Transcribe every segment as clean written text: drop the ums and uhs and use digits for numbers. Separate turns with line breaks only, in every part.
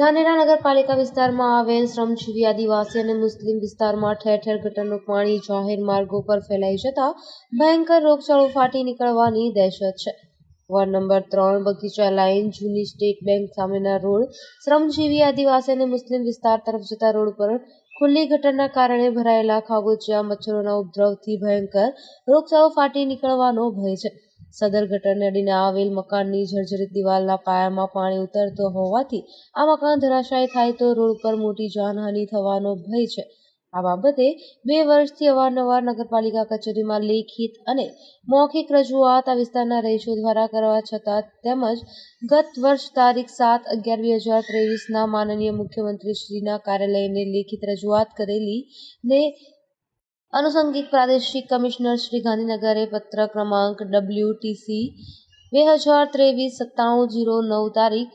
ધાનેરા નગરપાલિકા વિસ્તારમાં આવેલ શ્રમજીવી આદિવાસી અને મુસ્લિમ વિસ્તારમાં ઠેર ઠેર ગટરનું પાણી જાહેર માર્ગો પર ફેલાઈ જતા ભયંકર રોગચાળો ફાટી નીકળવાની દહેશત છે. વોર્ડ નંબર 3 બગીચા લાઇન જૂની સ્ટેટ બેંક સામેના રોડ શ્રમજીવી આદિવાસી અને મુસ્લિમ વિસ્તાર તરફ જતા રોડ પર ખુલ્લી ગટરના કારણે ભરાયેલા ખાબોચિયા મચ્છરોના ઉપદ્રવથી ભયંકર રોગચાળો ફાટી નીકળવાનો ભય છે. સદર ગટરને અડીને આવેલ મકાનની જર્જરિત દિવાલના પાયામાં પાણી ઉતરતો હોવાથી આ મકાન ધરાશાયી થાય તો રોડ પર મોટી જાનહાનિ થવાનો ભય છે. આ બાબતે 2 વર્ષથી અવારનવાર નગરપાલિકા કચેરીમાં લેખિત અને મૌખિક રજૂઆત આ વિસ્તારના રહીશો દ્વારા કરવા છતાં તેમજ ગત વર્ષ તારીખ 7/11/2023 માનનીય મુખ્યમંત્રીશ્રીના કાર્યાલયને લેખિત રજૂઆત કરેલી ને આનુષંગિક પ્રાદેશિક કમિશનર શ્રી ગાંધીનગરે પત્ર ક્રમાંક WTC 2023-9709 તારીખ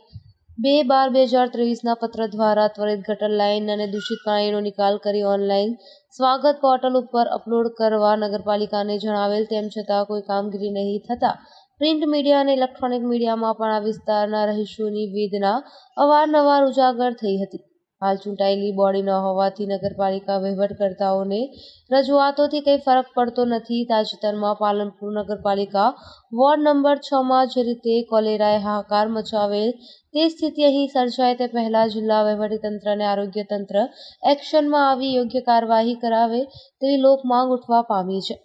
2/12/2023 પત્ર દ્વારા ત્વરિત ગટર લાઇન અને દૂષિત પાણીનો નિકાલ કરી ઓનલાઈન સ્વાગત પોર્ટલ ઉપર અપલોડ કરવા નગરપાલિકાને જણાવેલ, તેમ છતાં કોઈ કામગીરી નહીં થતા પ્રિન્ટ મીડિયા અને ઇલેક્ટ્રોનિક મીડિયામાં પણ આ વિસ્તારના રહીશોની વેદના અવારનવાર ઉજાગર થઈ હતી. હાલ ચૂંટાયેલી બોડી ન હોવાથી નગરપાલિકા વહીવટકર્તાઓને રજૂઆતોથી કંઈ ફરક પડતો નથી. તાજેતરમાં પાલનપુર નગરપાલિકા વોર્ડ નંબર 6માં જે રીતે કોલેરાએ હાહાકાર મચાવેલ તે સ્થિતિ અહીં સર્જાય તે પહેલા જિલ્લા વહીવટીતંત્ર અને આરોગ્ય તંત્ર એક્શનમાં આવી યોગ્ય કાર્યવાહી કરાવે તેવી લોકમાંગ ઉઠવા પામી છે.